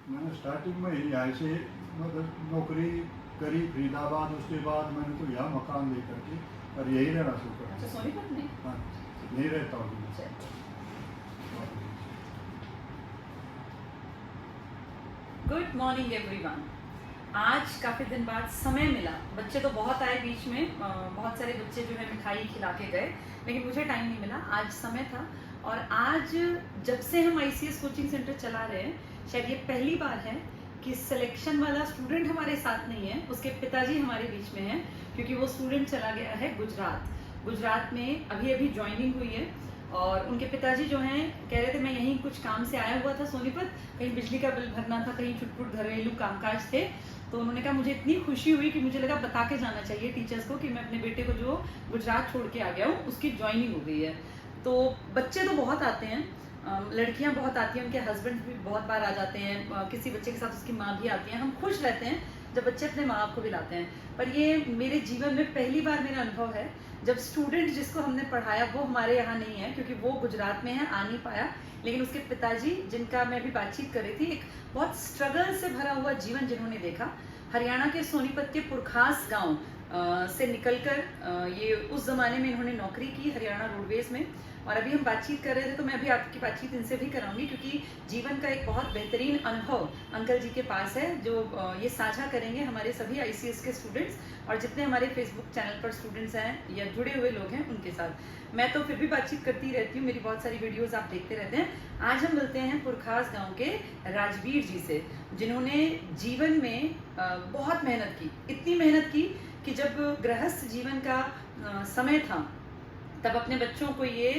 मैंने स्टार्टिंग में ही यहाँ से मतलब नौकरी करी फरीदाबाद, उसके बाद मैंने तो यहाँ मकान लेकर के और यही रहना शुरू कर अच्छा, दिया। सोनीपत में। हाँ, यही रहता हूँ मैं। Good morning everyone. आज काफ़ी दिन बाद समय मिला, बच्चे तो बहुत आए बीच में, बहुत सारे बच्चे जो है मिठाई खिला के गए, लेकिन मुझे टाइम नहीं मिला। आज समय था और आज जब से हम ICS कोचिंग सेंटर चला रहे हैं, शायद ये पहली बार है कि सिलेक्शन वाला स्टूडेंट हमारे साथ नहीं है, उसके पिताजी हमारे बीच में हैं, क्योंकि वो स्टूडेंट चला गया है गुजरात में अभी अभी ज्वाइनिंग हुई है। और उनके पिताजी जो हैं कह रहे थे मैं यहीं कुछ काम से आया हुआ था सोनीपत, कहीं बिजली का बिल भरना था, कहीं छुटपुट घरेलू कामकाज थे। तो उन्होंने कहा मुझे इतनी खुशी हुई कि मुझे लगा बता के जाना चाहिए टीचर्स को कि मैं अपने बेटे को जो गुजरात छोड़ के आ गया हूँ उसकी ज्वाइनिंग हो गई है। तो बच्चे तो बहुत आते हैं, लड़कियां बहुत आती हैं, उनके हस्बैंड भी बहुत बार आ जाते हैं, किसी बच्चे के साथ उसकी माँ भी आती है। हम खुश रहते हैं जब बच्चे अपने माँ बाप को भी लाते हैं। पर ये मेरे जीवन में पहली बार मेरा अनुभव है जब स्टूडेंट जिसको हमने पढ़ाया वो हमारे यहाँ नहीं है, क्योंकि वो गुजरात में है, आ नहीं पाया, लेकिन उसके पिताजी जिनका मैं अभी बातचीत कर रही थी, एक बहुत स्ट्रगल से भरा हुआ जीवन जिन्होंने देखा, हरियाणा के सोनीपत के पुरखास गांव से निकलकर ये उस ज़माने में इन्होंने नौकरी की हरियाणा रोडवेज में। और अभी हम बातचीत कर रहे थे तो मैं भी आपकी बातचीत इनसे भी कराऊंगी, क्योंकि जीवन का एक बहुत बेहतरीन अनुभव अंकल जी के पास है जो ये साझा करेंगे हमारे सभी ICS के स्टूडेंट्स और जितने हमारे फेसबुक चैनल पर स्टूडेंट्स हैं या जुड़े हुए लोग हैं उनके साथ। मैं तो फिर भी बातचीत करती रहती हूँ, मेरी बहुत सारी वीडियोस आप देखते रहते हैं। आज हम मिलते हैं पुरखास गाँव के राजवीर जी से, जिन्होंने जीवन में बहुत मेहनत की, इतनी मेहनत की कि जब गृहस्थ जीवन का समय था तब अपने बच्चों को ये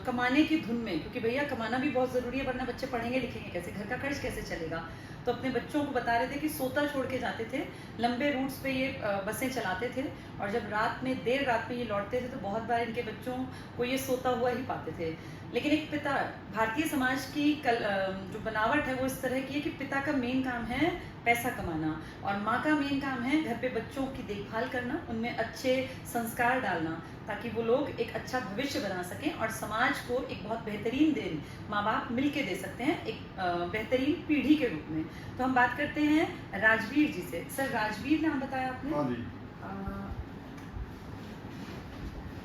कमाने की धुन में, क्योंकि भैया कमाना भी बहुत ज़रूरी है वरना बच्चे पढ़ेंगे लिखेंगे कैसे, घर का खर्च कैसे चलेगा, तो अपने बच्चों को बता रहे थे कि सोता छोड़ के जाते थे, लंबे रूट्स पे ये बसें चलाते थे और जब रात में देर रात में ये लौटते थे तो बहुत बार इनके बच्चों को ये सोता हुआ ही पाते थे। लेकिन एक पिता, भारतीय समाज की जो बनावट है वो इस तरह की है कि पिता का मेन काम है पैसा कमाना और माँ का मेन काम है घर पे बच्चों की देखभाल करना, उनमें अच्छे संस्कार डालना ताकि वो लोग एक अच्छा भविष्य बना सकें और समाज को एक बहुत बेहतरीन दिन माँ बाप मिल के दे सकते हैं एक बेहतरीन पीढ़ी के रूप में। तो हम बात करते हैं राजवीर जी से। सर, राजवीर नाम बताया आपने? हाँ जी।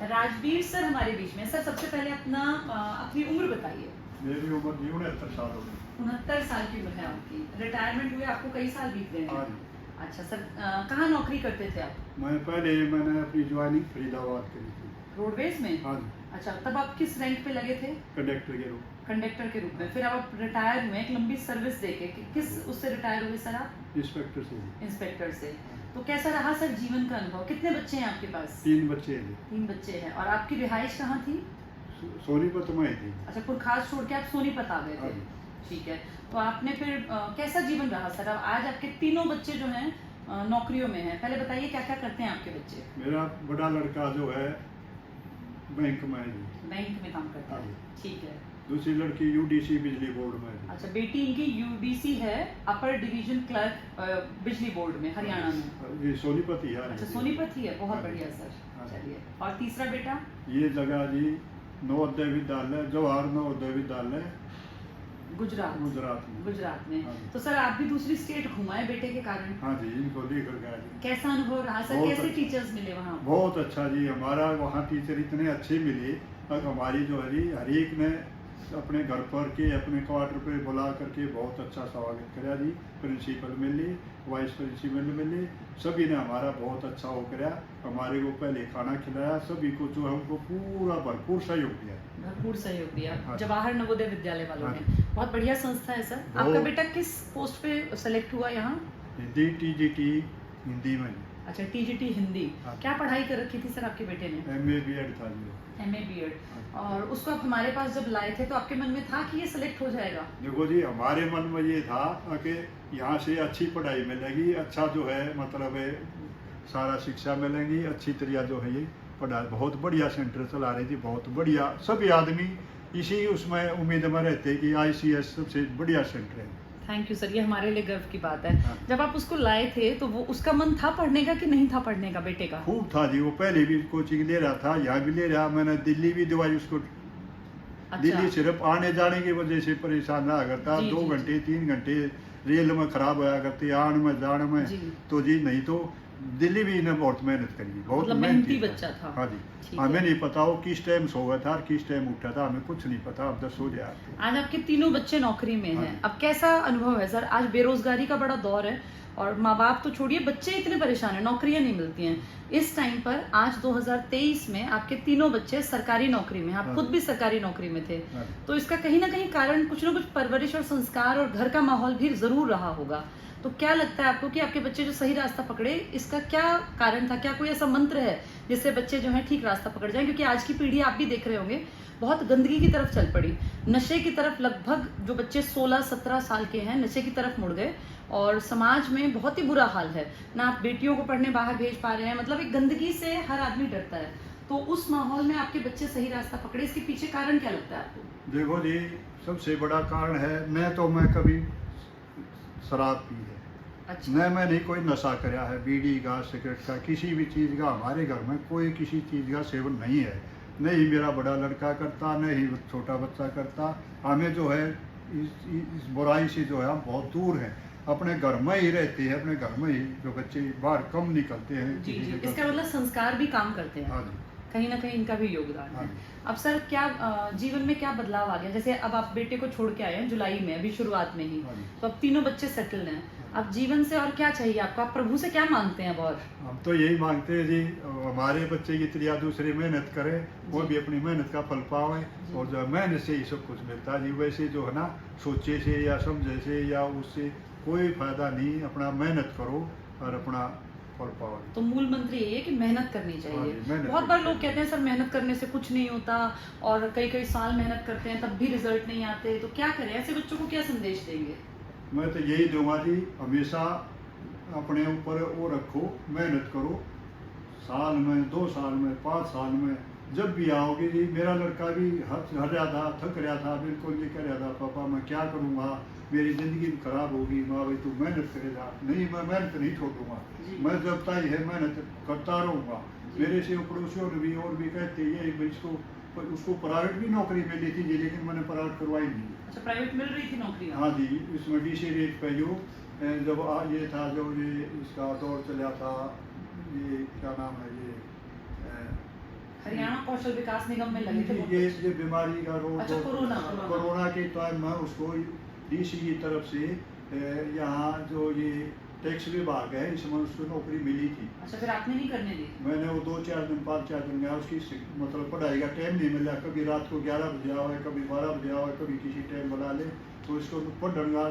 राजवीर सर हमारे बीच में। सर, सबसे पहले अपनी उम्र बताइए। मेरी उम्र जी 69 साल हो गई। 69 साल की उम्र है आपकी। रिटायरमेंट हुए आपको कई साल बीत गए हाँ हैं। जी। अच्छा सर, कहाँ नौकरी करते थे आप? मैंने अपनी ज्वाइनिंग फरीदाबाद करी थी। रोडवेज में? हाँ जी। अच्छा, तब आप किस रैंक पे लगे थे? कंडक्टर के रूप। कंडक्टर के रूप में। फिर आप रिटायर हुए एक लंबी सर्विस देके, किस उससे रिटायर हुए सर आप? इंस्पेक्टर से। इंस्पेक्टर से। तो कैसा रहा सर जीवन का अनुभव? कितने बच्चे हैं आपके पास? 3 बच्चे हैं। 3 बच्चे हैं। और आपकी रिहाइश कहाँ थी? सोनीपत में थी। अच्छा, पुरखास छोड़ के आप सोनीपत आ गए हाँ थे। जी। ठीक है। तो आपने फिर कैसा जीवन रहा सर? अब आज आपके तीनों बच्चे जो हैं नौकरियों में हैं। पहले बताइए क्या क्या करते हैं आपके बच्चे? मेरा बड़ा लड़का जो है बैंक में है जी। बैंक में काम करता हाँ है। जी। ठीक है। दूसरी लड़की UDC बिजली बोर्ड में है जी। अच्छा, बेटी इनकी UDC है, अपर डिवीजन क्लर्क बिजली बोर्ड में, हरियाणा में। ये सोनीपत ही है। अच्छा, सोनीपत ही है। बहुत हाँ जी। बढ़िया सर। हाँ। चलिए, और तीसरा बेटा? ये जगह जी नवोदय विद्यालय, जवाहर नवोदय विद्यालय, गुजरात में। हाँ जी। तो सर, आप भी दूसरी स्टेट घुमाए बेटे के कारण? हाँ जी, इनको लेकर गया जी। कैसा अनुभव रहा सर? बहुत कैसे अच्छा। टीचर्स मिले वहाँ? बहुत अच्छा जी, हमारा वहाँ टीचर इतने अच्छे मिले और हमारी जो है जी हर एक ने अपने घर पर के अपने क्वार्टर पे बुला करके बहुत अच्छा स्वागत कराया जी। प्रिंसिपल मिले, वाइस प्रिंसिपल मिले, सभी ने हमारा बहुत अच्छा वो कराया, हमारे को पहले खाना खिलाया, सभी को जो है उनको पूरा भरपूर सहयोग दिया। भरपूर सहयोग दिया हाँ। जवाहर नवोदय विद्यालय वालों हाँ। ने। बहुत बढ़िया संस्था है सर। बहुत। आपका बेटा किस पोस्ट पे सेलेक्ट हुआ यहाँ? हिंदी TGT हिंदी में। अच्छा, TGT हिंदी। हाँ। क्या पढ़ाई कर रखी थी सर आपके बेटे ने? MA BEd था जी। MA BEd। और उसको आप हमारे पास जब लाए थे तो आपके मन में था कि ये सिलेक्ट हो जाएगा? देखो जी, हमारे मन में ये था कि यहाँ से अच्छी पढ़ाई मिलेगी, अच्छा जो है मतलब है सारा शिक्षा मिलेंगी, अच्छी तरह जो है ये पढ़ाई, बहुत बढ़िया सेंटर चला रही थी, बहुत बढ़िया। सभी आदमी इसी उसमें उम्मीद में रहते कि ICS सबसे बढ़िया सेंटर है। थैंक यू सर, ये हमारे लिए गर्व की बात है। हाँ। जब आप उसको लाए थे तो वो उसका मन था पढ़ने का कि नहीं था पढ़ने का बेटे का? खूब था जी, वो पहले भी कोचिंग ले रहा था, यहाँ भी ले रहा, मैंने दिल्ली भी दिवाई उसको। अच्छा। दिल्ली सिर्फ आने जाने की वजह से परेशान रहा करता, जी, 2 जी, घंटे 3 घंटे रेल में खराब होया करती आन में जान में। जी। तो जी नहीं तो दिल्ली भी इन्हें बहुत मेहनत करी, बहुत मतलब मेहनती बच्चा था। हाँ जी। ठीक हमें है। नहीं पता वो किस टाइम सो गया था और किस टाइम उठा था, हमें कुछ नहीं पता। अब 10 हो गया। आज आपके तीनों बच्चे नौकरी में हैं, हाँ। अब कैसा अनुभव है सर? आज बेरोजगारी का बड़ा दौर है और माँ बाप तो छोड़िए, बच्चे इतने परेशान हैं, नौकरियां नहीं मिलती हैं। इस टाइम पर आज 2023 में आपके तीनों बच्चे सरकारी नौकरी में हैं, आप हाँ। खुद भी सरकारी नौकरी में थे, हाँ। तो इसका कहीं ना कहीं कारण कुछ ना कुछ परवरिश और संस्कार और घर का माहौल भी जरूर रहा होगा। तो क्या लगता है आपको कि आपके बच्चे जो सही रास्ता पकड़े, इसका क्या कारण था? क्या कोई ऐसा मंत्र है जिससे बच्चे जो है ठीक रास्ता पकड़ जाएं? क्योंकि आज की पीढ़ी आप भी देख रहे होंगे बहुत गंदगी की तरफ चल पड़ी, नशे की तरफ। लगभग जो बच्चे 16-17 साल के हैं नशे की तरफ मुड़ गए और समाज में बहुत ही बुरा हाल है ना। आप बेटियों को पढ़ने बाहर भेज पा रहे हैं, मतलब एक गंदगी से हर आदमी डरता है। तो उस माहौल में आपके बच्चे सही रास्ता पकड़े, इसके पीछे कारण क्या लगता है आपको? देखो जी, सबसे बड़ा कारण है मैं कभी शराब पी है, अच्छा। न मैंने कोई नशा कराया है, बीड़ी का, सिगरेट का, किसी भी चीज़ का हमारे घर में कोई किसी चीज़ का सेवन नहीं है। नहीं मेरा बड़ा लड़का करता, न ही छोटा बच्चा करता। हमें जो है इस बुराई से जो है हम बहुत दूर हैं, अपने घर में ही रहते हैं, अपने घर में ही। जो बच्चे बाहर कम निकलते हैं जी किसी जी, के इसका घर। मतलब संस्कार भी काम करते हैं। हाँ जी। कहीं ना कहीं इनका भी योगदान हाँ है। जी। अब सर क्या जीवन में क्या बदलाव आ गया? जैसे अब आप बेटे को छोड़ के आए हैं जुलाई में, अभी शुरुआत में ही, हाँ जी। तो अब तीनों बच्चे सेटल्ड हैं। अब जीवन से और क्या चाहिए आपको? आप प्रभु से क्या मांगते हैं अब? और हम तो यही मांगते हैं जी, हमारे बच्चे की तरह दूसरे मेहनत करें, वो जी। भी अपनी मेहनत का फल पावे। जी। और जो मेहनत से ही सब कुछ मिलता है जी। वैसे जो है ना, सोचे से या समझे से या उससे कोई फायदा नहीं। अपना मेहनत करो और अपना फल पाओ। तो मूल मंत्र ये है कि मेहनत करनी हाँ चाहिए। जी, मेहनत बहुत बार करनी लोग कहते हैं सर मेहनत करने से कुछ नहीं होता, और कई कई साल मेहनत करते हैं तब भी रिजल्ट नहीं आते, तो क्या करें? ऐसे बच्चों को क्या संदेश देंगे? मैं तो यही दूंगा जी, हमेशा अपने ऊपर वो रखो, मेहनत करो। साल में, 2 साल में, 5 साल में जब भी आओगे जी। मेरा लड़का भी हर रहा था, थक रहा था, बिल्कुल ये कह रहा था, पापा मैं क्या करूँगा, मेरी ज़िंदगी खराब होगी। माँ भाई तू मेहनत करेगा। नहीं, मैं मेहनत नहीं छोड़ूंगा, जी। मैं जब तक है मेहनत करता रहूँगा। जी। मेरे से पड़ोसियों ने भी और भी कहते ये भाई उसको प्राइवेट भी नौकरी मिली थी जी, लेकिन मैंने प्राइवेट करवाई नहीं। अच्छा, प्राइवेट मिल रही थी नौकरी? हाँ जी, इसमें DC रेट पे जो जब ये था, जो ये इसका दौर चला था, ये क्या नाम है ये हरियाणा कौशल विकास निगम में लगे थे बहुत ये बीमारी का रोग। अच्छा, कोरोना। कोरोना के टाइम में उसको DC की तरफ से यहाँ जो ये टैक्स विभाग है, इसमें उसको नौकरी मिली थी। अच्छा, फिर आपने नहीं करने दी? मैंने वो 2-4 दिन 5-4 दिन गया, उसकी मतलब पढ़ाई का टाइम नहीं मिला। कभी रात को 11 बजे आवे, कभी 12 बजे आवे, कभी किसी टाइम बुला ले, तो इसको पढ़ने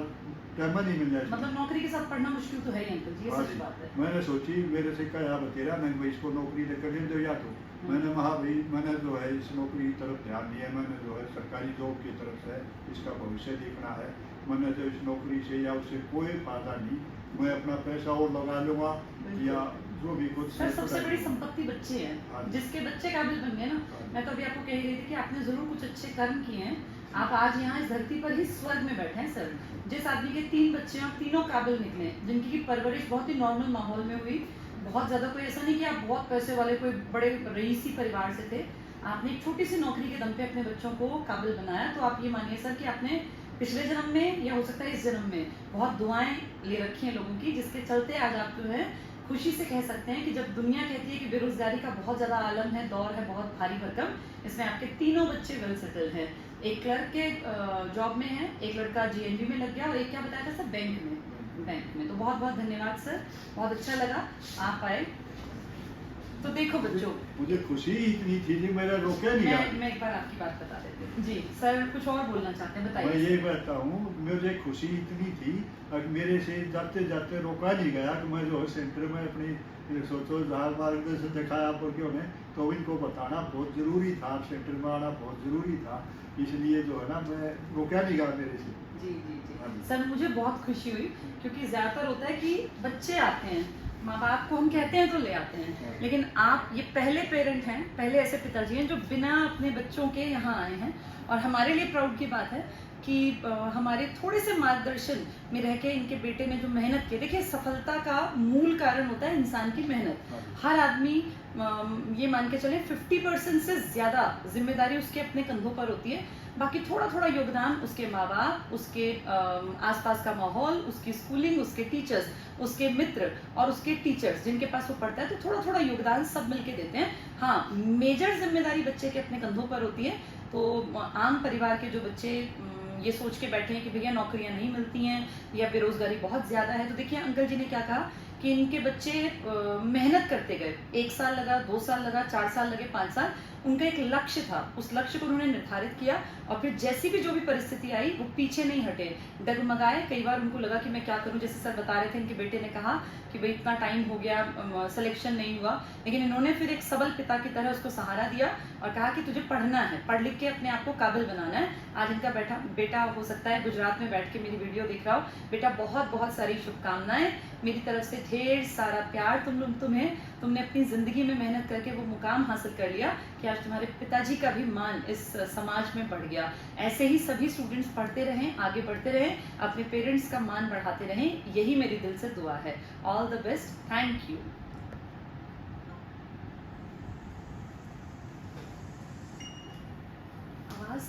टाइम नहीं मिल जाए। मतलब नौकरी के साथ पढ़ना मुश्किल तो है ही अंकल जी, ये हाँ सच जी। बात है। मैंने सोची, मेरे से कहा बतेरा नहीं भाई इसको नौकरी लेकर दे दो या तो। मैंने कहा भाई मैंने जो है इस नौकरी की तरफ ध्यान दिया, मैंने जो है सरकारी जॉब की तरफ से इसका भविष्य देखना है। मैंने जो इस नौकरी से या उससे कोई फायदा नहीं, मैं अपना पैसा और लगा लूँगा या जो भी कुछ। सर सबसे बड़ी संपत्ति बच्चे हैं, हाँ। जिसके बच्चे काबिल बन गए ना। हाँ। मैं तो अभी आपको कह रही थी कि आपने जरूर कुछ अच्छे कर्म किए हैं, आप आज यहाँ इस धरती पर ही स्वर्ग में बैठे हैं सर। जिस आदमी के 3 बच्चे हैं और तीनों काबिल निकले, जिनकी की परवरिश बहुत ही नॉर्मल माहौल में हुई, बहुत ज़्यादा कोई ऐसा नहीं कि आप बहुत पैसे वाले कोई बड़े रईसी परिवार से थे, आपने एक छोटी सी नौकरी के दम पे अपने बच्चों को काबिल बनाया। तो आप ये मानिए सर कि आपने पिछले जन्म में या हो सकता है इस जन्म में बहुत दुआएं ले रखी हैं लोगों की, जिसके चलते आज आप जो है खुशी से कह सकते हैं कि जब दुनिया कहती है कि बेरोजगारी का बहुत ज़्यादा आलम है, दौर है बहुत भारी भरकम, इसमें आपके तीनों बच्चे वेल सेटल्ड हैं। एक क्लर्क के जॉब में है, एक लड़का GNV में लग गया, और एक क्या बताया था सर, बैंक में। तो बहुत बहुत धन्यवाद सर, बहुत अच्छा लगा आप आए। तो देखो बच्चों, मुझे खुशी इतनी थी जी, मेरा रोका नहीं गया। मैं एक बार आपकी बात बता देती हूँ जी। सर कुछ और बोलना चाहते हैं, मैं बताइए। ये कहता हूँ, मुझे खुशी इतनी थी और मेरे से जाते जाते रोका नहीं गया कि मैं जो है सेंटर में अपनी सोचो जहाँ मार्गदर्शन दिखाया आप क्यों ने, तो इनको बताना बहुत ज़रूरी था, सेंटर में आना बहुत ज़रूरी था। इसलिए जो है ना, मैं रोका नहीं गया मेरे से। जी जी जी हाँ जी। सर मुझे बहुत खुशी हुई, क्योंकि ज़्यादातर होता है कि बच्चे आते हैं, माँ बाप को हम कहते हैं तो ले आते हैं, लेकिन आप ये पहले पेरेंट हैं, पहले ऐसे पिताजी हैं जो बिना अपने बच्चों के यहाँ आए हैं। और हमारे लिए प्राउड की बात है कि हमारे थोड़े से मार्गदर्शन में रह के इनके बेटे ने जो मेहनत की, देखिए सफलता का मूल कारण होता है इंसान की मेहनत। हर आदमी ये मान के चले 50% से ज़्यादा जिम्मेदारी उसके अपने कंधों पर होती है, बाकी थोड़ा थोड़ा योगदान उसके माँ बाप, उसके आसपास का माहौल, उसकी स्कूलिंग, उसके टीचर्स, उसके मित्र और उसके टीचर्स जिनके पास वो पढ़ता है, तो थोड़ा थोड़ा योगदान सब मिलके देते हैं। हाँ, मेजर जिम्मेदारी बच्चे के अपने कंधों पर होती है। तो आम परिवार के जो बच्चे ये सोच के बैठे हैं कि भैया नौकरियां नहीं मिलती हैं या बेरोजगारी बहुत ज़्यादा है, तो देखिए अंकल जी ने क्या कहा कि इनके बच्चे मेहनत करते गए, 1 साल लगा, 2 साल लगा, 4 साल लगे, 5 साल, उनका एक लक्ष्य था, उस लक्ष्य को उन्होंने निर्धारित किया और फिर जैसी भी जो भी परिस्थिति आई वो पीछे नहीं हटे, डगमगाए। कई बार उनको लगा कि मैं क्या करूं, जैसे सर बता रहे थे इनके बेटे ने कहा कि भाई इतना टाइम हो गया, सिलेक्शन नहीं हुआ, लेकिन इन्होंने फिर एक सबल पिता की तरह उसको सहारा दिया और कहा कि तुझे पढ़ना है, पढ़ लिख के अपने आप को काबिल बनाना है। आज इनका बेटा हो सकता है गुजरात में बैठ के मेरी वीडियो देख रहा हो। बेटा बहुत बहुत सारी शुभकामनाएं, मेरी तरफ से ढेर सारा प्यार तुम्हें। तुमने अपनी जिंदगी में मेहनत करके वो मुकाम हासिल कर लिया कि आज तुम्हारे पिताजी का भी मान इस समाज में बढ़ गया। ऐसे ही सभी स्टूडेंट्स पढ़ते रहें, आगे बढ़ते रहें, अपने पेरेंट्स का मान बढ़ाते रहें, यही मेरी दिल से दुआ है। All the best, thank you. आवाज